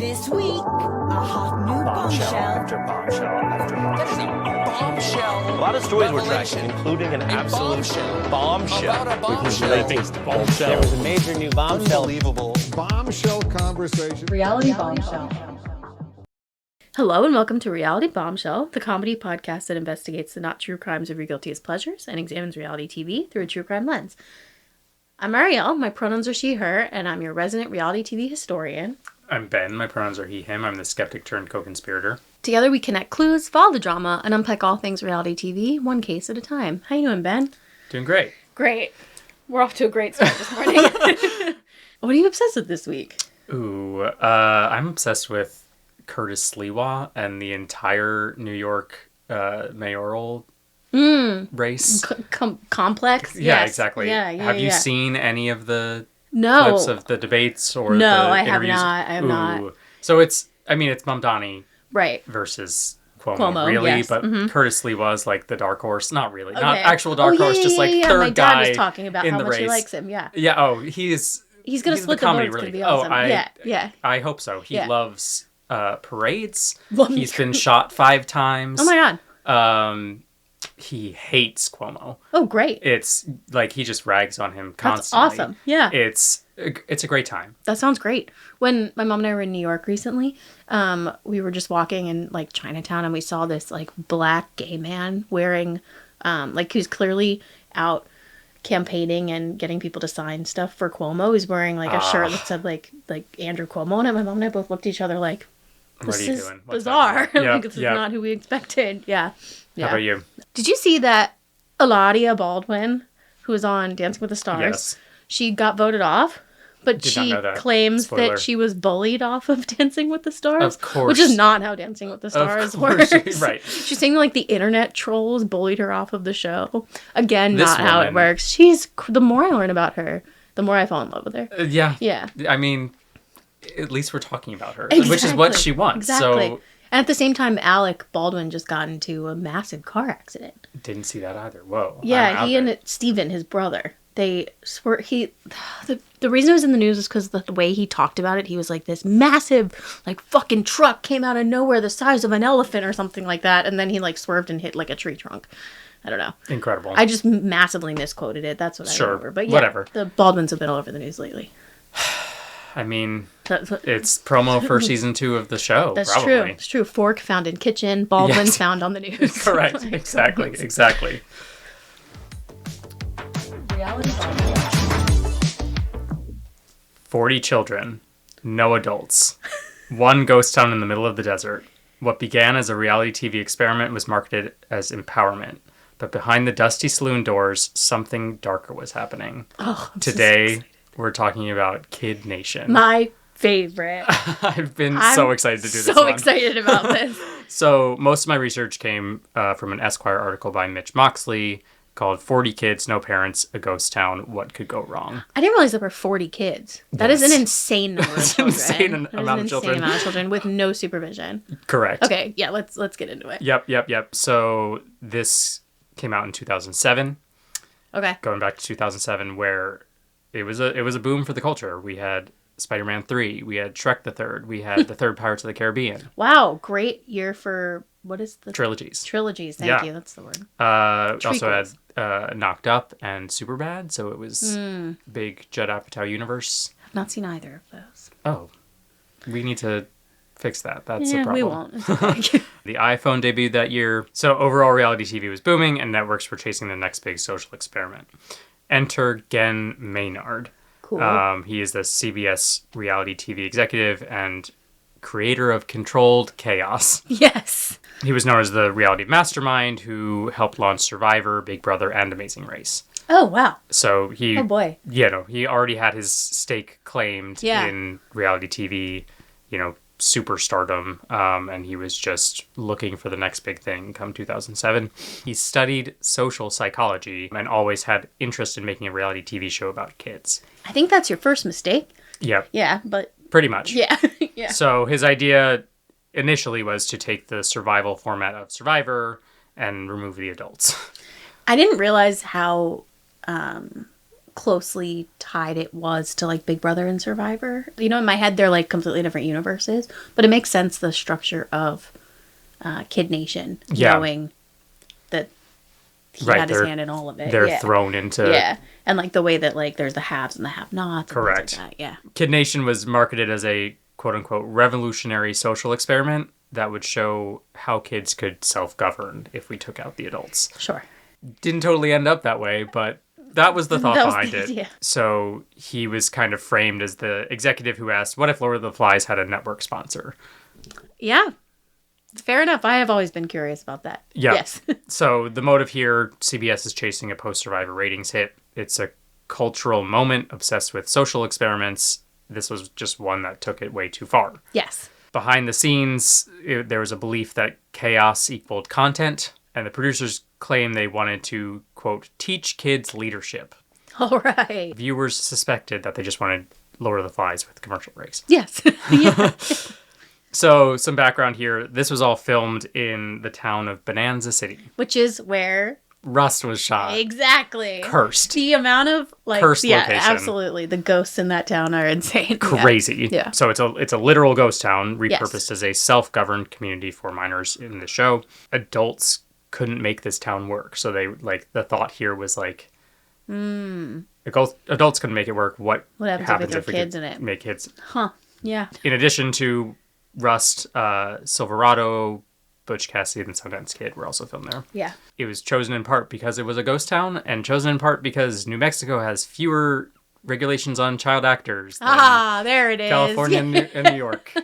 This week, a hot new bombshell. After bombshell after bombshell. Bombshell. A lot of stories we're revelation. tracking, including an absolute bombshell. About a bombshell. There was a major new bombshell. Unbelievable. Bombshell conversation. Reality Bombshell. Hello and welcome to Reality Bombshell, the comedy podcast that investigates the not true crimes of your guiltiest pleasures and examines reality TV through a true crime lens. I'm Ariel, my pronouns are she, her, and I'm your resident reality TV historian. I'm Ben, my pronouns are he, him. I'm the skeptic turned co-conspirator. Together we connect clues, follow the drama, and unpack all things reality TV, one case at a time. How you doing, Ben? Doing great. Great. We're off to a great start this morning. What are you obsessed with this week? Ooh, I'm obsessed with Curtis Sliwa and the entire New York mayoral race. Complex? Yeah, Yes. exactly. Yeah. Have you seen any of the No. clips of the debates or No, the I have interviews? not. I have not. So it's Mamdani Right. versus Cuomo really, yes. but Curtis Sliwa is like the dark horse. Not really. Not Okay. actual dark horse, just like third My guy dad was talking about in how the much race. he likes him, yeah. Yeah, he's He's going to split the comedy vote. It's going to be relief. awesome. Yeah. I hope so. He Yeah. loves parades. Well, He's been shot 5 times. Oh my God. He hates Cuomo. Oh, great. It's like he just rags on him That's constantly. awesome. Yeah. It's a great time. That sounds great. When my mom and I were in New York recently, we were just walking in like Chinatown and we saw this like black gay man wearing, like who's clearly out campaigning and getting people to sign stuff for Cuomo. He's wearing like a shirt that said like Andrew Cuomo, and my mom and I both looked at each other like, What this are you is doing? What's bizarre. happening? Like, this is not who we expected. Yeah. How about you? Did you see that Eladia Baldwin, who was on Dancing with the Stars, Yes. she got voted off, but Did not she know that. claims Spoiler. that she was bullied off of Dancing with the Stars. Of course. Which is not how Dancing with the Stars works. Right. She's saying like the internet trolls bullied her off of the show. Again, This not how it woman- works. The more I learn about her, the more I fall in love with her. Yeah. Yeah. I mean, at least we're talking about her, which is what she wants. Exactly. So And at the same time, Alec Baldwin just got into a massive car accident. didn't see that either. Whoa. Yeah, he and Steven, his brother, the reason it was in the news is because the way he talked about it, he was like, this massive, like, fucking truck came out of nowhere the size of an elephant or something like that, and then he, like, swerved and hit, like, a tree trunk. I don't know. Incredible. I just massively misquoted it. That's what I remember. But yeah, whatever. The Baldwins have been all over the news lately. I mean, That's it's promo for season 2 of the show. That's probably. true. It's true. Fork found in kitchen. Baldwin Yes. found on the news. Correct. Like, Exactly. Reality Bombshell. 40 children, no adults. One ghost town in the middle of the desert. What began as a reality TV experiment was marketed as empowerment. But behind the dusty saloon doors, something darker was happening. Oh, I'm Today, we're talking about Kid Nation. my favorite. I've been I'm so excited to do this So one. excited about this. So most of my research came from an Esquire article by Mitch Moxley called 40 Kids, No Parents, A Ghost Town, What Could Go Wrong? I didn't realize there were 40 kids. That is Yes. an insane number of It's an children. insane That is amount of an children. insane amount of children with no supervision. Correct. Okay, yeah, let's get into it. Yep. So this came out in 2007. Okay. Going back to 2007, where it was a boom for the culture. We had Spider-Man 3, we had Shrek the Third, we had the third Pirates of the Caribbean. Wow, great year for what is the Trilogies. Trilogies. Thank Yeah. you. That's the word. We also had Trequels. Knocked Up and Superbad, so it was big Judd Apatow universe. I've not seen either of those. Oh, we need to fix that. That's a Yeah, problem. we won't. It's okay. The iPhone debuted that year, so overall reality TV was booming, and networks were chasing the next big social experiment. Enter Gen Maynard. Cool. He is the CBS reality TV executive and creator of Controlled Chaos. Yes. He was known as the reality mastermind who helped launch Survivor, Big Brother, and Amazing Race. Oh, wow. So he, Oh, boy. he already had his stake claimed Yeah. in reality TV, superstardom, and he was just looking for the next big thing come 2007. He studied social psychology and always had interest in making a reality TV show about kids. I think that's your first mistake. Yep, Yeah, but pretty much. yeah. Yeah. So his idea initially was to take the survival format of Survivor and remove the adults. I didn't realize how closely tied it was to like Big Brother and Survivor. You know, in my head they're like completely different universes, but it makes sense the structure of Kid Nation, Yeah. knowing that he Right, had his they're- hand in all of it. They're yeah. thrown into... Yeah, and like the way that like there's the haves and the have-nots. And Correct. things like that. Yeah. Kid Nation was marketed as a quote-unquote revolutionary social experiment that would show how kids could self-govern if we took out the adults. Sure. Didn't totally end up that way, but that was the thought That was behind the it. idea. So he was kind of framed as the executive who asked, what if Lord of the Flies had a network sponsor? Yeah. Fair enough. I have always been curious about that. Yeah. Yes. So the motive here, CBS is chasing a post-Survivor ratings hit. It's a cultural moment obsessed with social experiments. This was just one that took it way too far. Yes. Behind the scenes, there was a belief that chaos equaled content, and the producers claimed they wanted to, quote, teach kids leadership. All right. Viewers suspected that they just wanted Lord of the Flies with commercial breaks. Yes. Yeah. So, some background here. This was all filmed in the town of Bonanza City. Which is where Rust was shot. exactly Cursed. the amount of like Cursed yeah, location. absolutely. The ghosts in that town are insane. Crazy. Yeah. So it's a literal ghost town repurposed Yes. as a self-governed community for minors in the show. Adults couldn't make this town work. So they the thought here was like adults couldn't make it work. What What happens if there are kids we in could it? make kids? Huh. Yeah. In addition to Rust, Silverado, Butch Cassidy, and Sundance Kid were also filmed there. Yeah. It was chosen in part because it was a ghost town, and chosen in part because New Mexico has fewer regulations on child actors than There it is. California and New York. I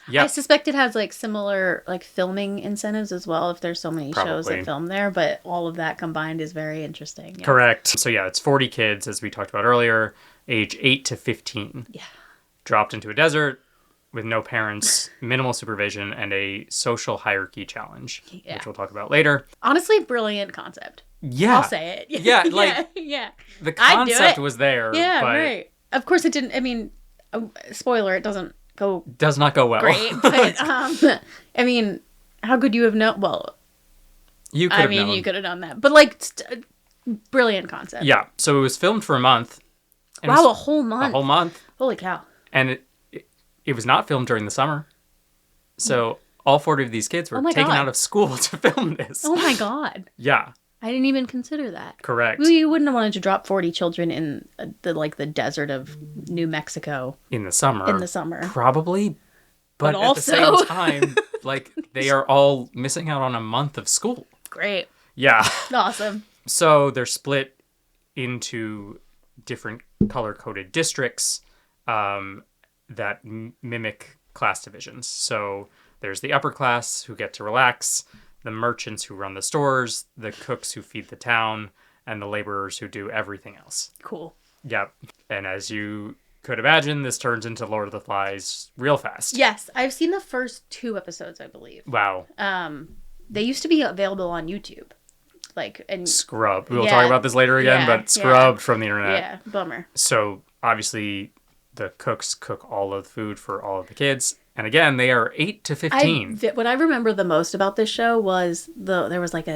Yep. suspect it has like similar like filming incentives as well if there's so many shows Probably. that film there, but all of that combined is very interesting. Yeah. Correct. So yeah, it's 40 kids, as we talked about earlier, age 8 to 15. Yeah. Dropped into a desert with no parents, minimal supervision, and a social hierarchy challenge, Yeah. which we'll talk about later. Honestly, brilliant concept. Yeah. I'll say it. Yeah, like, yeah. The I'd do concept it. was there, Yeah, but right. Of course it didn't, I mean, spoiler, it doesn't go does not go well. great, but I mean, how could you have known? Well, You could I have mean, known. you could have done that, but like, brilliant concept. Yeah, so it was filmed for a month. and Wow, it's a whole month. A whole month. Holy cow. And it was not filmed during the summer. So all 40 of these kids were Oh my taken God. out of school to film this. Oh my god. Yeah, I didn't even consider that. correct. Well, you wouldn't have wanted to drop 40 children in the desert of New Mexico In the summer. in the summer. Probably. But at the also- same time, like, they are all missing out on a month of school. Great. Yeah. Awesome. So they're split into different color-coded districts that mimic class divisions. So there's the upper class who get to relax, the merchants who run the stores, the cooks who feed the town, and the laborers who do everything else. Cool. Yep. And as you could imagine, this turns into Lord of the Flies real fast. Yes, I've seen the first 2 episodes, I believe. Wow. They used to be available on YouTube. Like, and Scrubbed. We'll Yeah. talk about this later again, Yeah, but scrubbed from the internet. yeah, bummer. So obviously the cooks cook all of the food for all of the kids. And again, they are 8 to 15. What I remember the most about this show was there was like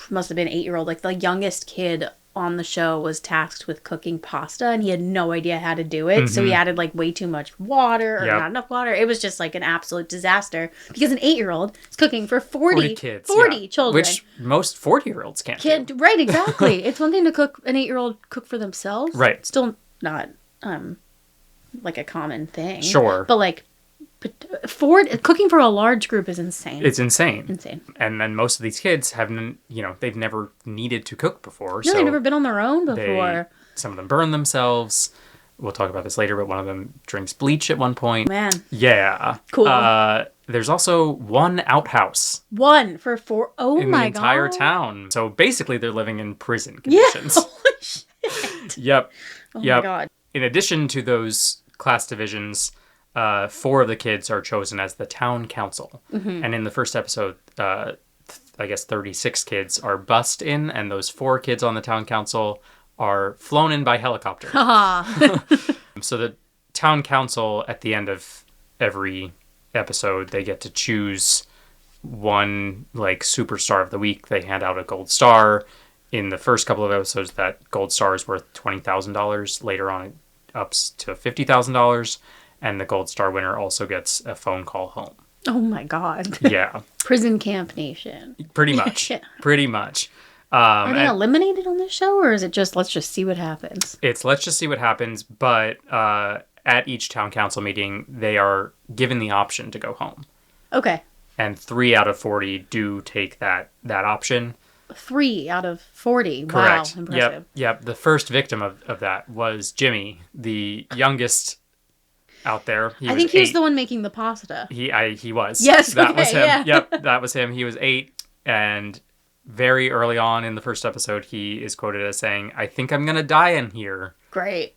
must have been 8-year-old, like the youngest kid on the show was tasked with cooking pasta and he had no idea how to do it. So he added like way too much water or Yep. not enough water. It was just like an absolute disaster because an 8-year-old is cooking for 40 kids. 40 yeah. children. Which most 40-year-olds can't do. Right, exactly. It's one thing to cook an 8-year-old cook for themselves. Right. Still not like a common thing. Sure. But like cooking for a large group is insane. It's insane. insane. And then most of these kids haven't, they've never needed to cook before. No, so they've never been on their own they- before. some of them burn themselves. We'll talk about this later, but one of them drinks bleach at one point. Man. Yeah. Cool. There's also one outhouse One for 4. Oh in my the entire god. town. So basically they're living in prison Yeah. conditions. Holy shit. Yep. Oh Yep. my god. In addition to those class divisions, 4 of the kids are chosen as the town council. Mm-hmm. And in the first episode, I guess 36 kids are bussed in, and those 4 kids on the town council are flown in by helicopter. So the town council, at the end of every episode, they get to choose one like superstar of the week. They hand out a gold star. in the first couple of episodes that gold star is worth $20,000. Later on, it ups to $50,000. And the gold star winner also gets a phone call home. Oh my God. Yeah. Prison Camp Nation. Pretty much. Pretty much. Are they eliminated on this show, or is it just let's just see what happens? It's let's just see what happens, but at each town council meeting, they are given the option to go home. Okay. And 3 out of 40 do take that option. 3 out of 40. Correct. Wow, impressive. Yep. The first victim of that was Jimmy, the youngest out there. I think he was the one making the pasta. He was. Yes, That okay, was him. yeah. Yep, that was him. He was 8, and very early on in the first episode, he is quoted as saying, "I think I'm going to die in here." Great.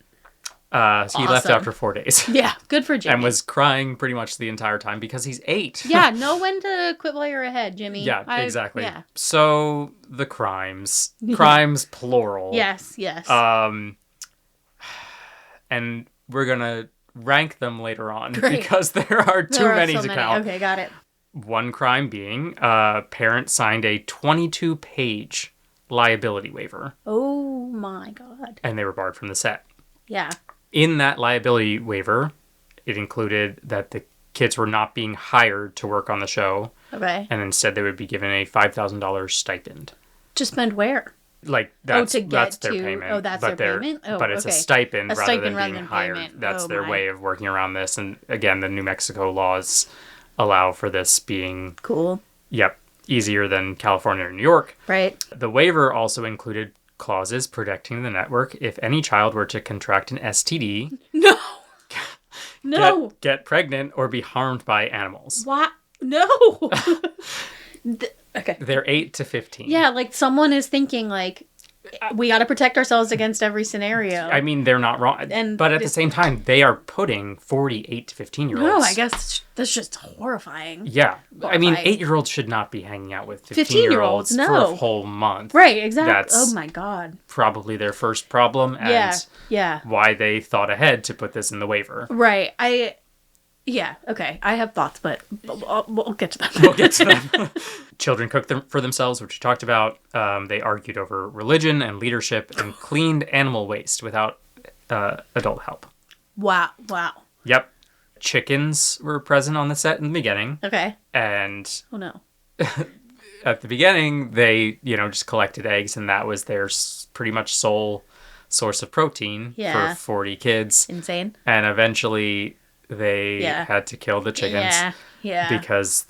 So he left Awesome. after 4 days. Yeah, good for Jimmy. And was crying pretty much the entire time because he's 8. Yeah, know when to quit while you're ahead, Jimmy. Yeah, exactly. Yeah. So the crimes plural. Yes. And we're going to rank them later on Great. because there are too There are many so to many. count. Okay, got it. One crime being parents signed a 22-page liability waiver, Oh my God. and they were barred from the set. Yeah. In that liability waiver, it included that the kids were not being hired to work on the show, Okay. and instead they would be given a $5,000 stipend. To spend where? Like that's to get that's their to- payment. oh, that's but their payment? Oh, but it's a okay. stipend A rather stipend than rather being than hired. payment. That's Oh, their my. way of working around this. And again, the New Mexico laws allow for this being Cool. easier than California or New York. Right. The waiver also included clauses protecting the network if any child were to contract an STD, No. No. get pregnant, or be harmed by animals. What? No. Okay. They're 8 to 15. Yeah, like someone is thinking like we got to protect ourselves against every scenario. I mean, they're not wrong. And but at the same time, they are putting 48 to 15-year-olds. No, I guess that's just horrifying. Yeah. I mean, Horrifying. 8-year-olds should not be hanging out with 15-year-olds, 15-year-olds for no. a whole month. Right, exactly. That's Oh my God. probably their first problem and Yeah. why they thought ahead to put this in the waiver. Right. Yeah, okay. I have thoughts, but we'll get to them. We'll get to them. Children cooked them for themselves, which we talked about. They argued over religion and leadership and cleaned animal waste without adult help. Wow. Yep. Chickens were present on the set in the beginning. Okay. And Oh no. at the beginning, they, just collected eggs, and that was their pretty much sole source of protein Yeah. for 40 kids. Insane. And eventually, they Yeah. had to kill the chickens Yeah. because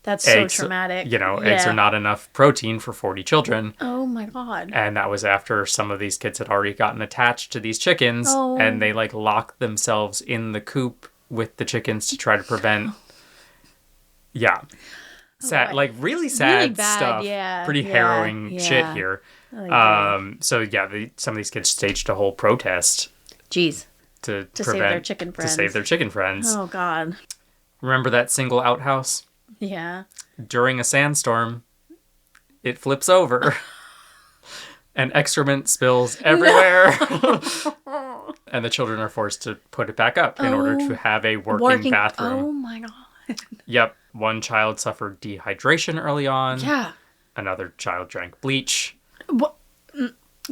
That's eggs, so traumatic. eggs are not enough protein for 40 children. Oh my God. And that was after some of these kids had already gotten attached to these chickens, Oh. and they locked themselves in the coop with the chickens to try to prevent. Yeah. Sad, boy. really sad Really bad, stuff. yeah, Pretty yeah, harrowing yeah. shit here. So yeah, some of these kids staged a whole protest Jeez. to save prevent their chicken friends. to save their chicken friends. Oh God. Remember that single outhouse? Yeah. During a sandstorm, it flips over. And excrement spills everywhere. And the children are forced to put it back up in order to have a working bathroom. Oh my God. Yep. One child suffered dehydration early on. Yeah. Another child drank bleach.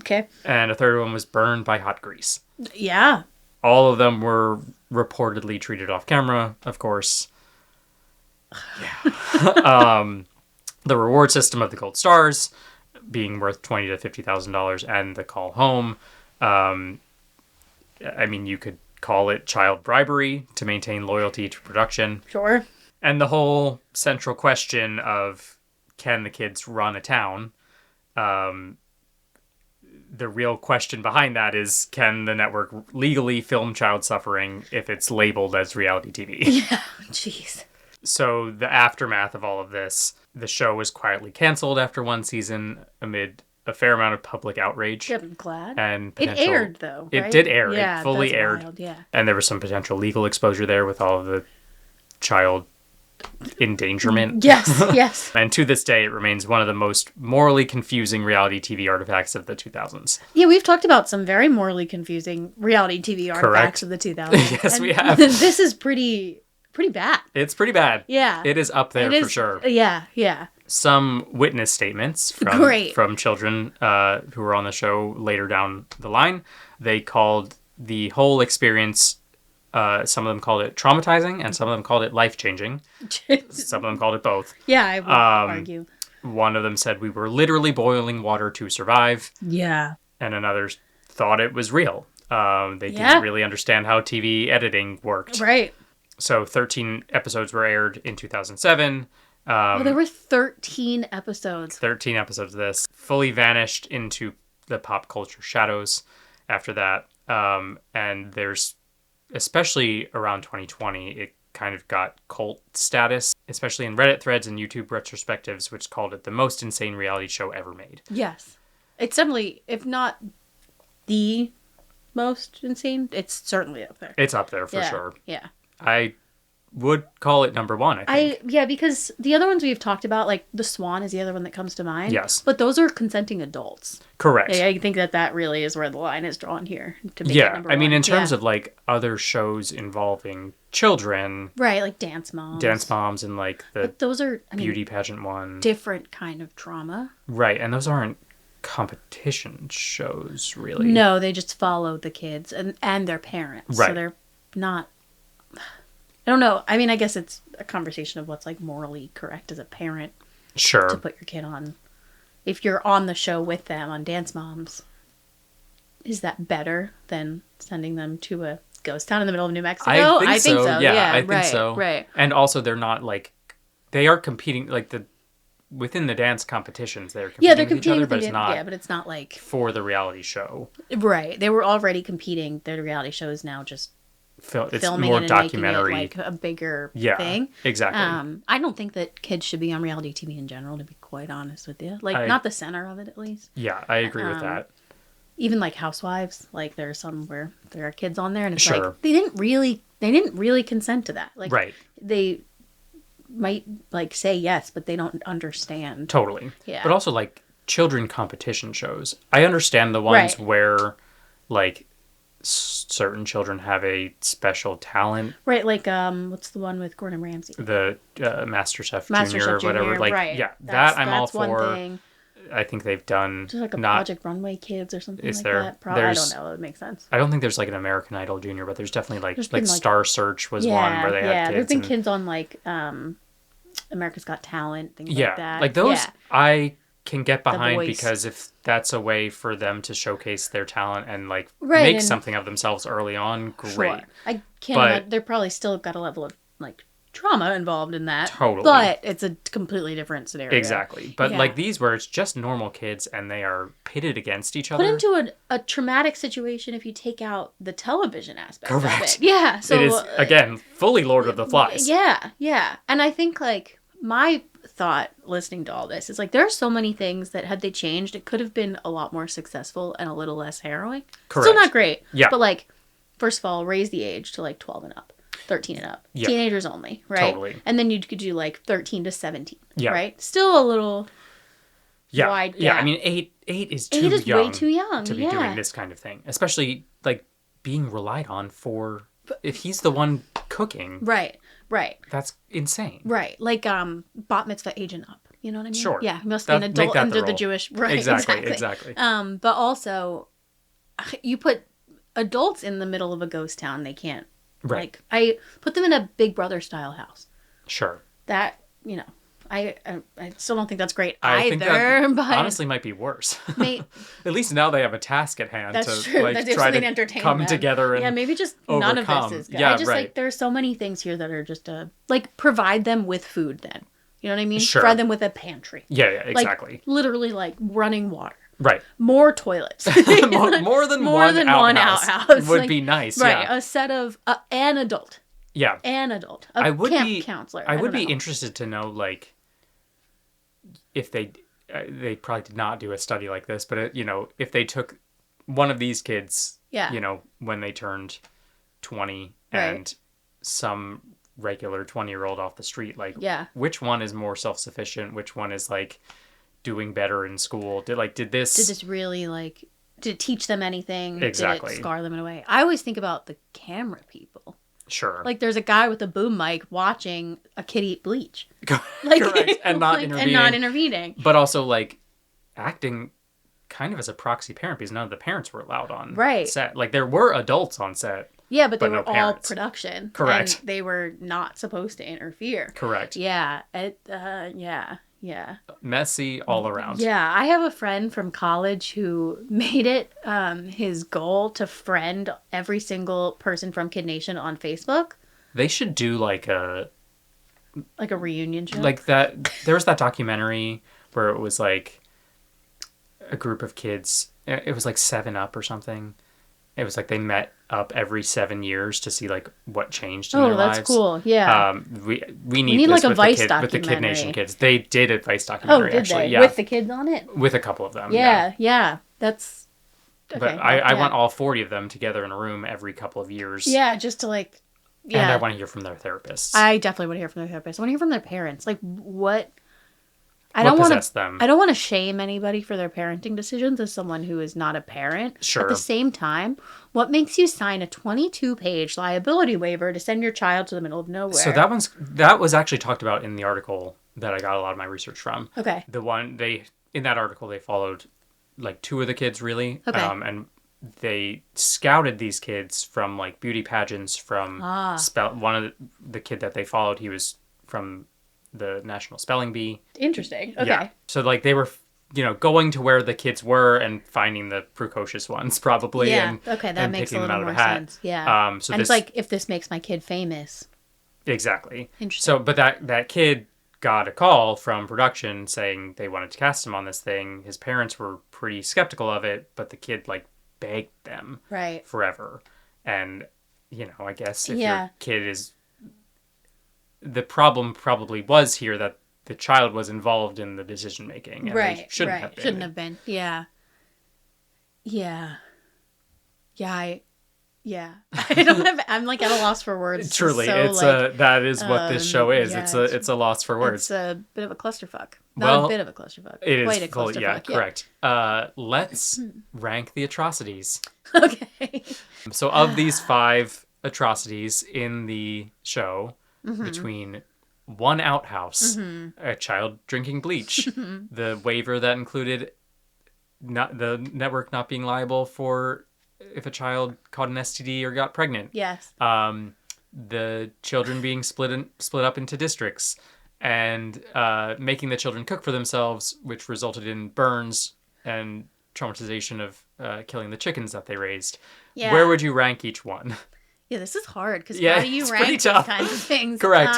Okay. And a third one was burned by hot grease. Yeah. All of them were reportedly treated off camera, of course. Yeah. The reward system of the gold stars being worth $20,000 to $50,000 and the call home. I mean, you could call it child bribery to maintain loyalty to production. Sure. And the whole central question of can the kids run a town? The real question behind that is, can the network legally film child suffering if it's labeled as reality TV? Yeah. Jeez. So the aftermath of all of this, the show was quietly canceled after one season amid a fair amount of public outrage. Good. I'm glad. And It potential- aired though. It right? did air. Yeah, It fully that's aired. wild, yeah. And there was some potential legal exposure there with all of the child endangerment. Yes. Yes. And to this day, it remains one of the most morally confusing reality TV artifacts of the 2000s. Yeah, we've talked about some very morally confusing reality TV artifacts Correct. of the 2000s. Yes, and we have. This is pretty bad. It's pretty bad. Yeah. It is up there It for is- sure. Yeah, yeah. some witness statements from Great. from children who were on the show later down the line. They called the whole experience, some of them called it traumatizing, and some of them called it life-changing. Some of them called it both. Yeah, I would argue. One of them said we were literally boiling water to survive, Yeah. and another thought it was real. They Yeah. didn't really understand how TV editing worked. Right. So 13 episodes were aired in 2007. Well, there were 13 episodes. 13 episodes of this fully vanished into the pop culture shadows after that. And there's, especially around 2020, it kind of got cult status, especially in Reddit threads and YouTube retrospectives, which called it the most insane reality show ever made. Yes. It's definitely, if not the most insane, it's certainly up there. It's up there for Yeah. sure. Yeah. I would call it number one, I think. Yeah, because the other ones we've talked about, like The Swan is the other one that comes to mind. Yes. But those are consenting adults. Correct. I think that really is where the line is drawn here to make it Yeah, number I mean, one. in terms Yeah. of like other shows involving children, Right, like Dance Moms. Dance Moms, and like the But those are, I mean, beauty pageant one. different kind of trauma. Right, and those aren't competition shows, really. No, they just follow the kids and their parents. Right. So they're not... I don't know. I mean, I guess it's a conversation of what's like morally correct as a parent to Sure. put your kid on. If you're on the show with them on Dance Moms, is that better than sending them to a ghost town in the middle of New Mexico? I think so. Yeah, I think right, so. Right. And also, they're not like, they are competing, like within the dance competitions, they're competing Yeah, they're with each competing other, with but the it's not yeah, but it's not like for the reality show. right. They were already competing. The reality show is now just It's filming more it and documentary. making it like a bigger Yeah, thing. exactly. I don't think that kids should be on reality TV in general, to be quite honest with you. Like, not the center of it, at least. Yeah, I agree with that. Even like Housewives, like there are some where there are kids on there, and it's Sure. like they didn't really consent to that. Like, Right. They might like say yes, but they don't understand. Totally. Yeah. But also, like, children competition shows. I understand the ones Right. where, like, certain children have a special talent. Right, like what's the one with Gordon Ramsay? The MasterChef MasterChef Junior or whatever. Junior, Like, right. yeah, That's I'm all one for. thing. I think they've done Just like a not. Project Runway Kids or something Is like there? that. Probably, I There's- don't know. It makes sense. I don't think there's like an American Idol Junior, but there's definitely like There's been, like- Star Search was one where they had kids. there's been and- kids on like America's Got Talent, things Yeah, like that. like those Yeah. I can get behind Voice. because if that's a way for them to showcase their talent and like Right, make and- something of themselves early on, great. Sure. I can't. But- They're probably still got a level of like trauma involved in that. Totally. But it's a completely different scenario. Exactly. But Yeah. like these where it's just normal kids and they are pitted against each other. Put into a traumatic situation if you take out the television aspect of Correct. it. Yeah. So it is again fully Lord of the Flies. Yeah, yeah. And I think like my thought listening to all this is like there are so many things that had they changed, it could have been a lot more successful and a little less harrowing. Correct. Still not great. Yeah. But like, first of all, raise the age to like 12 and up. 13 and up. Yeah. Teenagers only, right? Totally. And then you could do like 13 to 17, Yeah. right? Still a little Yeah. wide Yeah. I gap. mean, eight is too 8 is young way too young. to be yeah. doing this kind of thing, especially like being relied on for if he's the one cooking. Right. That's insane. Right. Like bat mitzvah age and up. You know what I mean? Sure. Yeah. He must be an Make adult that the under the rule. Jewish right. Exactly. But also you put adults in the middle of a ghost town, they can't. Right. Like I put them in a Big Brother style house. Sure. That, you know, I still don't think that's great I either. think that but honestly might be worse. may, At least now they have a task at hand that's to true. like That there's try something to entertain come them. together and yeah, maybe just none of overcome. this is good. Yeah, I just right. like there's so many things here that are just like provide them with food then. You know what I mean? Sure. Provide them with a pantry. Yeah, exactly. Like, literally like running water. Right. More toilets. more than one outhouse would Like, be nice. Right. Yeah. A set of an adult. Yeah. An adult. A I would camp be counselor. I would don't be know. interested to know like if they probably did not do a study like this, but if they took one of these kids, Yeah. when they turned 20 Right. and some regular 20-year-old off the street, like Yeah. which one is more self-sufficient, which one is like doing better in school? Did this really did it teach them anything? Did Exactly. it scar them in a way? I always think about the camera people. Sure. Like, there's a guy with a boom mic watching a kid eat bleach. Like, Correct. And not like, intervening. And not intervening. But also, like, acting kind of as a proxy parent because none of the parents were allowed on Right. set. Like, there were adults on set. Yeah, but they But no were all parents. production. Correct. And they were not supposed to interfere. Correct. Yeah. Yeah. Messy all around. Yeah, I have a friend from college who made it his goal to friend every single person from Kid Nation on Facebook. They should do, like, a reunion show. like that. There was that documentary where it was like a group of kids. It was like 7 Up or something. It was like they met up every 7 years to see like what changed in their lives. Oh, that's cool. Yeah. We need need, this like, a with Vice with the Kid documentary. Nation kids. They did a Vice Oh, documentary did actually. they? Yeah, With the kids on it? with a couple of them. Yeah. That's okay. But I want all 40 of them together in a room every couple of years. Yeah, just to like And I yeah. want to hear from their therapists. I definitely want to hear from their therapist. I want to hear from their parents. Like what I What don't want possessed them? I don't want to shame anybody for their parenting decisions as someone who is not a parent. Sure. At the same time, what makes you sign a 22-page liability waiver to send your child to the middle of nowhere? So that was actually talked about in the article that I got a lot of my research from. Okay. The one in that article they followed like 2 of the kids really. Okay. And they scouted these kids from like beauty pageants from one of the kid that they followed, he was from the National Spelling Bee. Interesting. Okay. Yeah. So like they were going to where the kids were and finding the precocious ones probably. Yeah. And, Okay, that and makes a picking them little out of more a hat. sense. Yeah. So and it's like if this makes my kid famous. Exactly. Interesting. So, but that kid got a call from production saying they wanted to cast him on this thing. His parents were pretty skeptical of it, but the kid like begged them Right. forever. And, I guess if Yeah. your kid is... The problem probably was here that the child was involved in the decision making. And Right. they shouldn't have been. Shouldn't have been. Yeah. I don't have. I'm like at a loss for words. Truly, So, it's like, that is what this show is. yeah, it's a loss for words. It's a bit of a clusterfuck. Not Well, a bit of a clusterfuck. It is Quite a fully, clusterfuck. yeah, correct. Let's rank the atrocities. Okay. So of these 5 atrocities in the show, between one outhouse, a child drinking bleach, the waiver that included not the network not being liable for if a child caught an STD or got pregnant. Yes. The children being split up into districts, and making the children cook for themselves, which resulted in burns and traumatization of killing the chickens that they raised. Yeah. Where would you rank each one? Yeah, this is hard because Yeah, how do you it's rank pretty these tough. kinds of things? Correct.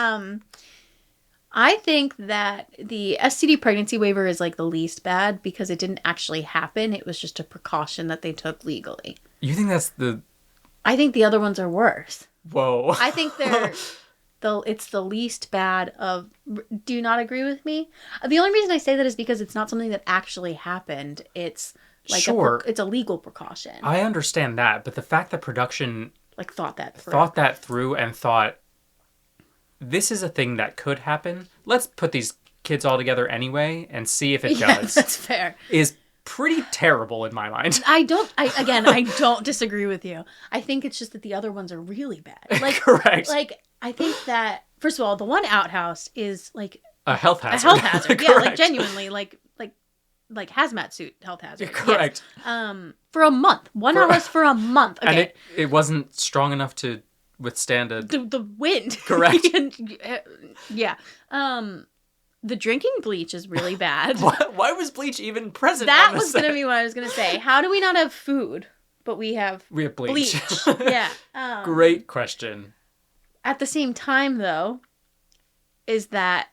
I think that the STD pregnancy waiver is like the least bad because it didn't actually happen. It was just a precaution that they took legally. You think that's the... I think the other ones are worse. Whoa. I think it's the least bad of... Do you not agree with me? The only reason I say that is because it's not something that actually happened. It's like Sure. it's a legal precaution. I understand that, but the fact that production Like thought that through and thought, this is a thing that could happen. Let's put these kids all together anyway and see if it Yeah, does. that's fair. Is pretty terrible in my mind. I don't disagree with you. I think it's just that the other ones are really bad. Like, Correct. Like, I think that, first of all, the one outhouse is like A health a hazard. health hazard. Yeah, like Correct. genuinely, like hazmat suit health hazard. Correct. Yes. For a month. One house for a month. Okay. And it wasn't strong enough to withstand a... the wind. Correct. Yeah. The drinking bleach is really bad. Why was bleach even present That on the was set? going to be what I was going to say. How do we not have food, but we have bleach. Yeah. Great question. At the same time, though, is that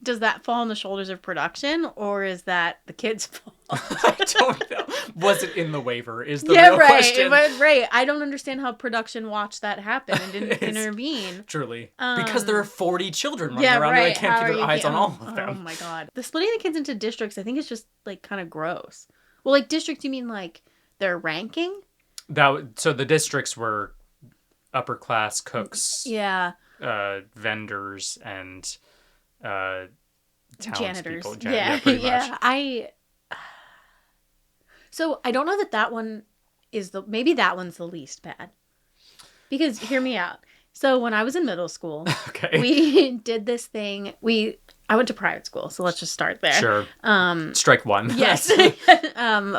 does that fall on the shoulders of production, or is that the kids' fault? I don't know. Was it in the waiver? Is the Yeah, real right. question. Right. I don't understand how production watched that happen and didn't intervene. Truly. Because there are 40 children running Yeah, around right. and I can't How keep are their you eyes on all of Oh them. my god. The splitting the kids into districts, I think is just like kind of gross. Well, like districts, you mean like their ranking? So the districts were upper class cooks, Yeah. vendors, and Janitors. townspeople. Yeah. Pretty Yeah. much. So I don't know that one is maybe that one's the least bad. Because hear me out. So when I was in middle school, Okay. we did this thing. I went to private school, so let's just start there. Sure. Strike one. Yes.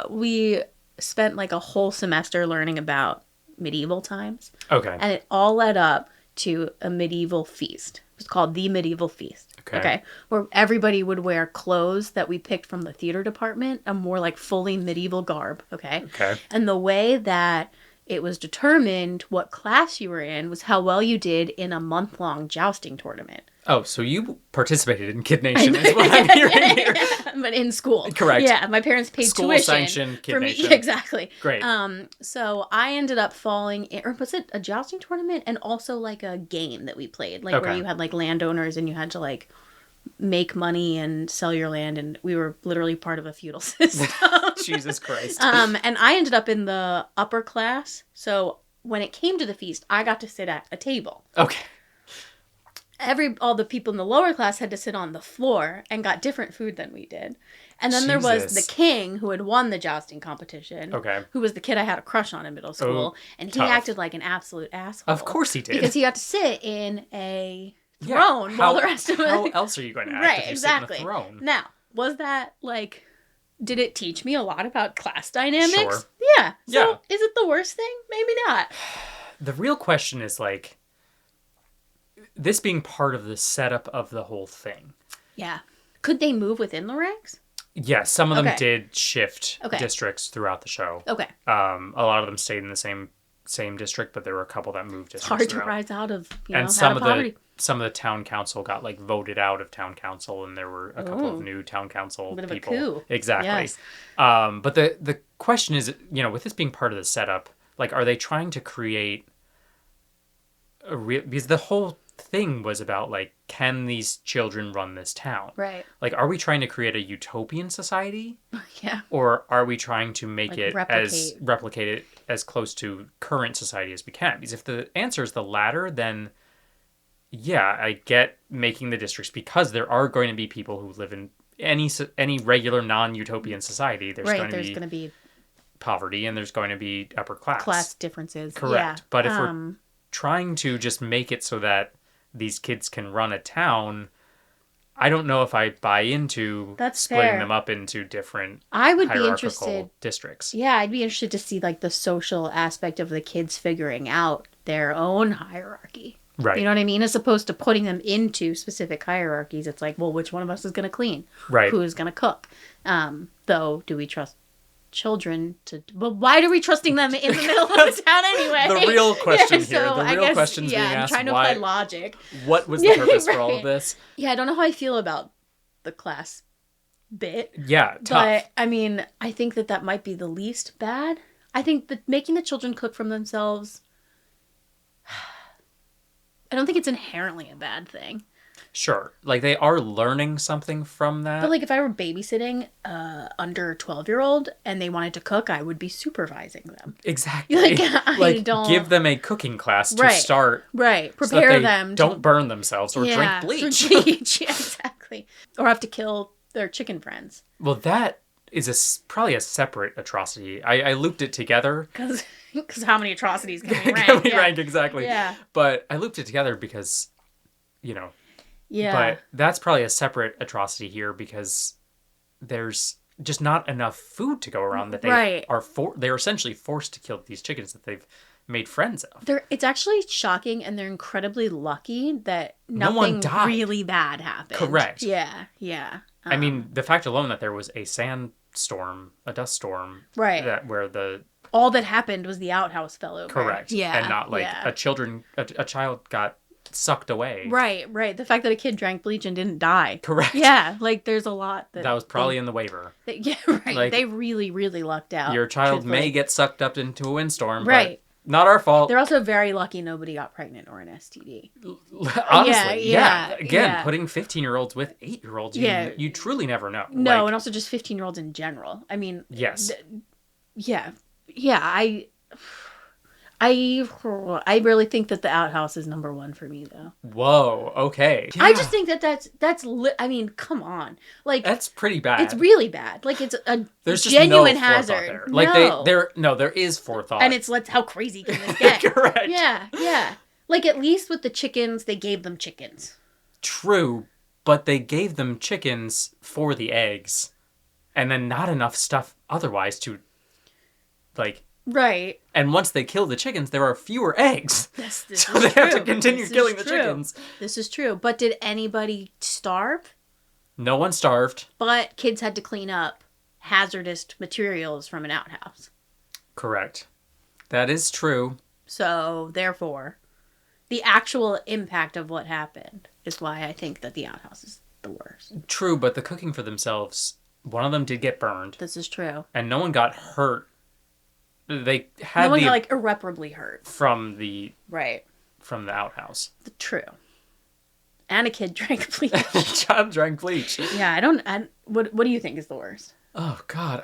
We spent like a whole semester learning about medieval times. Okay. And it all led up to a medieval feast. It was called the Medieval Feast. Okay. Where everybody would wear clothes that we picked from the theater department and more like fully medieval garb. Okay. Okay. And the way that it was determined what class you were in was how well you did in a month-long jousting tournament. Oh, so you participated in Kid Nation is what I'm hearing here. But in school. Correct. Yeah, my parents paid tuition. School-sanctioned Kid for me. Nation. Exactly. Great. So I ended up falling in, or was it a jousting tournament and also like a game that we played, like where Okay. you had like landowners and you had to like make money and sell your land, and we were literally part of a feudal system. Jesus Christ. And I ended up in the upper class, so when it came to the feast, I got to sit at a table. Okay. All the people in the lower class had to sit on the floor and got different food than we did. And then there was Jesus. the king who had won the jousting competition. Okay. Who was the kid I had a crush on in middle school. And he tough. acted like an absolute asshole. Of course he did. Because he got to sit in a Yeah, throne while the rest of us... How else are you going to act Right, if you exactly. sit in a throne? Now, was that like... Did it teach me a lot about class dynamics? Sure. Yeah. So, Yeah. is it the worst thing? Maybe not. The real question is like, this being part of the setup of the whole thing. Yeah. Could they move within the ranks? Yes, some of them Okay. did shift Okay. districts throughout the show. Okay. A lot of them stayed in the same district, but there were a couple that moved It's districts hard to throughout. rise out of, And out some of of poverty. the town council got like voted out of town council, and there were a couple of new town council Bit of a people. coup. Exactly. Yes. But the question is, with this being part of the setup, like, are they trying to create a real? Because the whole thing was about like, can these children run this town? Right. Like, are we trying to create a utopian society? Yeah. Or are we trying to make Like it replicate it as close to current society as we can? Because if the answer is the latter, then yeah, I get making the districts, because there are going to be people who live in any regular non-utopian society. There's Right. going There's to going to be poverty, and there's going to be upper class differences. Correct. Yeah. But if we're trying to just make it so that these kids can run a town, I don't know if I buy into That's splitting fair. them up into different I would be hierarchical interested. districts. Yeah, I'd be interested to see like the social aspect of the kids figuring out their own hierarchy. Right. You know what I mean? As opposed to putting them into specific hierarchies. It's like, well, which one of us is going to clean? Right. Who's going to cook? Though, do we trust children to... Well, why are we trusting them in the middle of the town anyway? The real question here, so the I real guess, question's being I'm asked, trying to why- apply logic. What was the purpose for all of Right. this? Yeah, I don't know how I feel about the class bit. Yeah, tough. But, I mean, I think that might be the least bad. I think that making the children cook from themselves... I don't think it's inherently a bad thing. Sure. Like, they are learning something from that. But, like, if I were babysitting under 12-year-old and they wanted to cook, I would be supervising them. Exactly. Like, I don't- give them a cooking class to Right. start. Right. So that Prepare they them. don't burn themselves or drink bleach. Drink bleach. Yeah, exactly. Or have to kill their chicken friends. Well, that is probably a separate atrocity. I looped it together. Because how many atrocities can we rank? Can we Yeah. rank exactly? Yeah. But I looped it together because, Yeah. But that's probably a separate atrocity here, because there's just not enough food to go around that they Right. they're essentially forced to kill these chickens that they've made friends of. It's actually shocking, and they're incredibly lucky that No one nothing died. really bad happened. Correct. Yeah. Yeah. I mean, the fact alone that there was a sandstorm, a dust storm, Right. where the All that happened was the outhouse fell over. correct, Yeah. and not like yeah. a child got sucked away. Right. The fact that a kid drank bleach and didn't die. Correct. Yeah, like there's a lot that... That was probably in the waiver. Yeah, right. Like, they really, really lucked out. Your child may truthfully. get sucked up into a windstorm, Right. but not our fault. They're also very lucky nobody got pregnant or an STD. Honestly, yeah, Again, yeah. putting 15-year-olds with 8-year-olds, Yeah. you truly never know. No, Like, and also just 15-year-olds in general. I mean... yes. Yeah. I really think that the outhouse is number one for me, though. Whoa, okay. I Yeah. just think I mean, come on. Like, That's pretty bad. it's really bad. Like, it's a There's just genuine no forethought hazard. there. Like no. there is forethought. And it's, how crazy can this get? Correct. Yeah. Like, at least with the chickens, they gave them chickens. True, but they gave them chickens for the eggs, and then not enough stuff otherwise to, like... Right. And once they kill the chickens, there are fewer eggs. This so is they have to true. continue This killing is the true. chickens. This is true. But did anybody starve? No one starved. But kids had to clean up hazardous materials from an outhouse. Correct. That is true. So, therefore, the actual impact of what happened is why I think that the outhouse is the worst. True, but the cooking for themselves, one of them did get burned. This is true. And no one got hurt. They had No one the got, like, irreparably hurt. from the Right. outhouse. True. And a kid drank bleach. Child drank bleach. Yeah, what do you think is the worst? Oh God,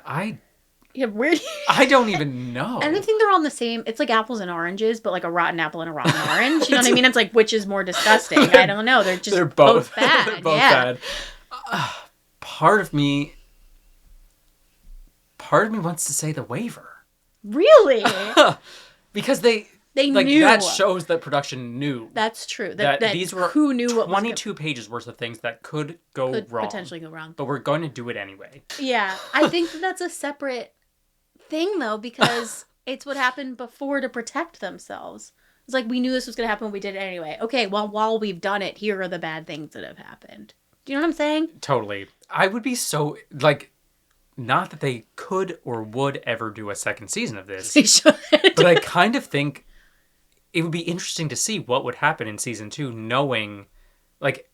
Yeah, where do I don't even know. And I think they're on the same. It's like apples and oranges, but like a rotten apple and a rotten orange. You know what I mean? It's like which is more disgusting? I don't know. They're both bad. They're both yeah. bad. Part of me wants to say the waiver Really? because they They like knew. that shows that production knew That's true. that these were who knew what was 22 pages worth of things that could go could wrong, potentially go wrong. but we're going to do it anyway. Yeah, I think that's a separate thing though, because it's what happened before to protect themselves. It's like we knew this was going to happen, we did it anyway. Okay, well, while we've done it, here are the bad things that have happened. Do you know what I'm saying? Totally. I would be so like, not that they could or would ever do a second season of this, They should. but I kind of think it would be interesting to see what would happen in season 2, knowing, like,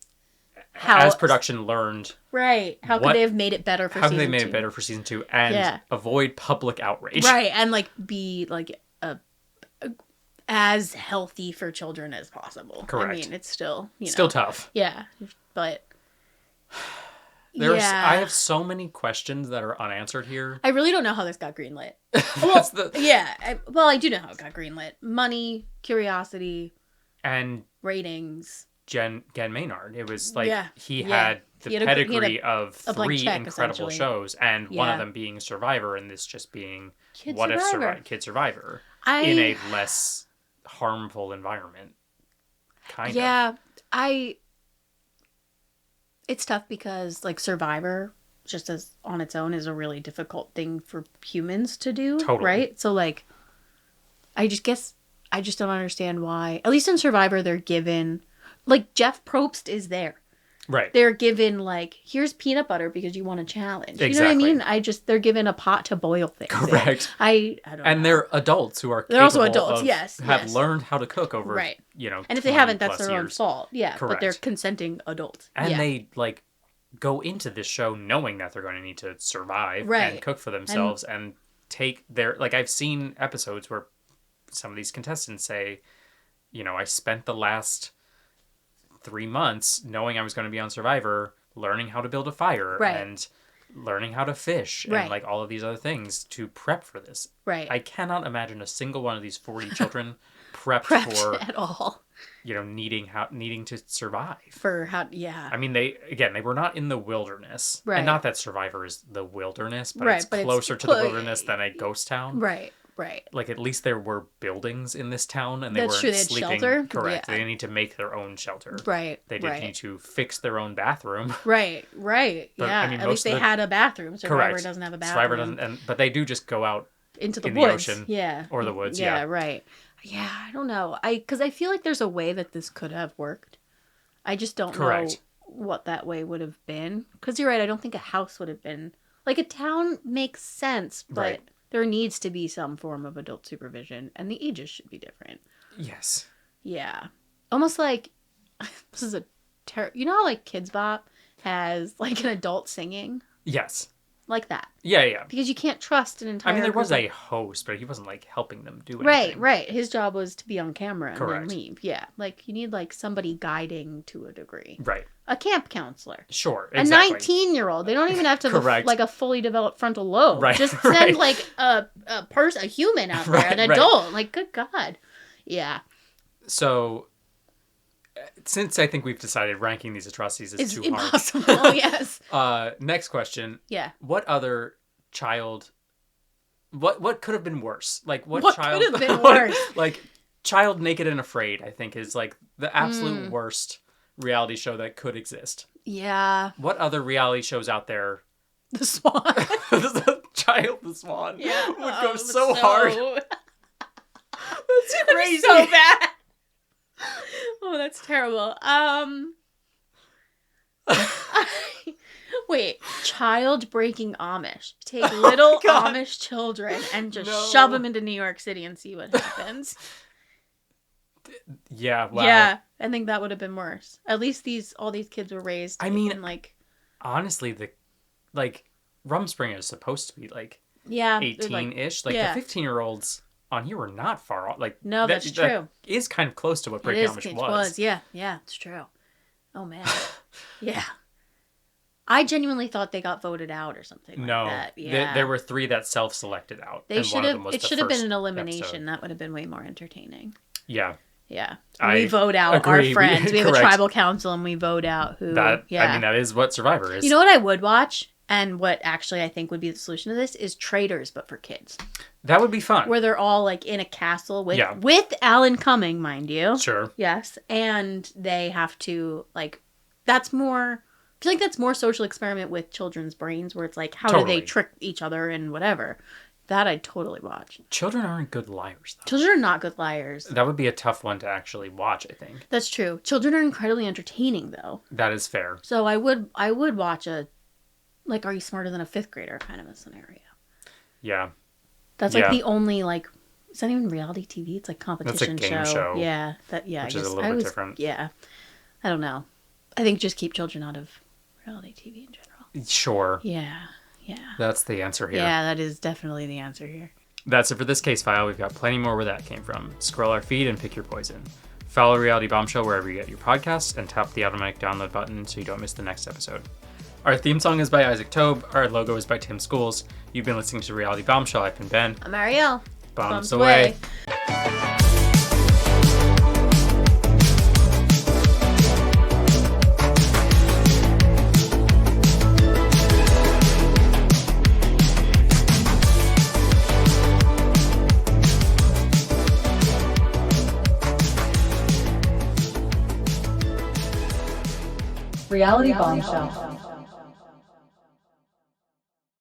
as production learned, right? How what- could they have made it better for? how season could they made two? it better for season 2 and Yeah. avoid public outrage. Right, and like be like as healthy for children as possible. Correct. I mean, it's still Still tough. Yeah, but I yeah. have so many questions that are unanswered here. I really don't know how this got greenlit. That's the Yeah, I do know how it got greenlit. Money, curiosity, and ratings. Gen Maynard. It was like Yeah, he yeah. had the He had pedigree of a blank 3 check, incredible essentially. shows, and one Yeah. of them being Survivor, and this just being Kid What Survivor. If Kid Survivor I in a less harmful environment. Kind of. yeah, it's tough because like Survivor, just as on its own, is a really difficult thing for humans to do. Totally. Right? So like, I just don't understand why. At least in Survivor, they're given like Jeff Probst is there. Right. They're given like, here's peanut butter because you want a challenge. You Exactly. know what I mean? They're given a pot to boil things in. Correct. I don't know. And they're adults who are They're also capable adults, of- yes, have yes. learned how to cook over, Right. And if they 20 haven't, that's plus their own years. fault. Yeah, but Correct. they're consenting adults. And yeah. they like go into this show knowing that they're going to need to survive Right. and cook for themselves and take their like I've seen episodes where some of these contestants say, I spent the last 3 months knowing I was going to be on Survivor, learning how to build a fire Right. and learning how to fish Right. and like all of these other things to prep for this. Right. I cannot imagine a single one of these 40 children prepped for at all needing to survive. for how yeah. I mean, they were not in the wilderness, Right. and not that Survivor is the wilderness, but Right, it's but it's closer to the wilderness than a ghost town. Right. Like at least there were buildings in this town, and they That's weren't true, they had sleeping. shelter? Correct. Yeah. They need to make their own shelter. Right. They did right. need to fix their own bathroom. Right. But, Yeah. I mean, At most least they of the- had a bathroom. Survivor Correct. doesn't have a bathroom. Survivor doesn't, but they do just go out into the in the woods. ocean. Yeah. Or the woods, Yeah. yeah. Right. Yeah. I don't know. Because I feel like there's a way that this could have worked. I just don't Correct. know what that way would have been. Because you're right. I don't think a house would have been like a town makes sense, but Right. there needs to be some form of adult supervision, and the ages should be different. Yes. Yeah. Almost like this is you know how like Kids Bop has like an adult singing? Yes. Like that. Yeah. Because you can't trust an entire I mean, there was group a host, but he wasn't like helping them do anything. Right. His job was to be on camera and Correct. then leave. Yeah. Like you need like somebody guiding to a degree. Right. A camp counselor. Sure. A Exactly. 19-year-old. They don't even have to have Correct. like a fully developed frontal lobe. Right, Just right. send like a human out there, Right, an right. adult. Like good God. Yeah. So, since I think we've decided ranking these atrocities is It's too impossible. Yes. hard. Next question. Yeah. What other child... What could have been worse? Like, what What child... could have been worse? like, Child Naked and Afraid, I think, is like the absolute worst reality show that could exist. Yeah. What other reality shows out there? The Swan. Child the Swan Yeah. would go so hard. That's crazy. So bad. Oh, that's terrible. Wait, child breaking Amish. Take little God. Amish children and just No. shove them into New York City and see what happens. Yeah, wow. Yeah, I think that would have been worse. At least all these kids were raised. I mean, in, like, honestly, Rumspringa is supposed to be like yeah, 18-ish. like, The yeah. 15-year-olds on here were not far off. Like, No, that's true. That is kind of close to what It Breaking is. Amish It was. Yeah, it's true. Oh man, yeah. I genuinely thought they got voted out or something No, like that. Yeah, there were 3 that self-selected out. They and should one of have. them was It the should have been first an elimination. episode. That would have been way more entertaining. Yeah. Yeah, I we vote out agree. our friends. We have a Correct. tribal council, and we vote out who. I yeah, mean, that is what Survivor is. you know what I would watch, and what actually I think would be the solution to this is Traitors, but for kids, that would be fun. where they're all like in a castle with Yeah. with Alan Cumming, mind you. Sure. Yes, and they have to like. That's more. I feel like that's more social experiment with children's brains, where it's like, how do Totally. they trick each other and whatever. That I'd totally watch. Children aren't good liars, though. Children are not good liars. That would be a tough one to actually watch, I think. That's true. Children are incredibly entertaining, though. That is fair. So I would watch a, like, Are You Smarter Than a Fifth Grader kind of a scenario. Yeah. That's like Yeah. the only like. It's not even reality TV. It's like competition game show, Yeah. That. Yeah. which I is a guess little I bit was, different. Yeah. I don't know. I think just keep children out of reality TV in general. Sure. Yeah. Yeah. That's the answer here. Yeah. That is definitely the answer here. That's it for this case file. We've got plenty more where that came from. Scroll our feed and pick your poison. Follow Reality Bombshell wherever you get your podcasts and tap the automatic download button so you don't miss the next episode. Our theme song is by Isaac Tobe. Our logo is by Tim Schools. You've been listening to Reality Bombshell. I've been Ben. I'm Ariel. Bombs away. Reality Bombshell.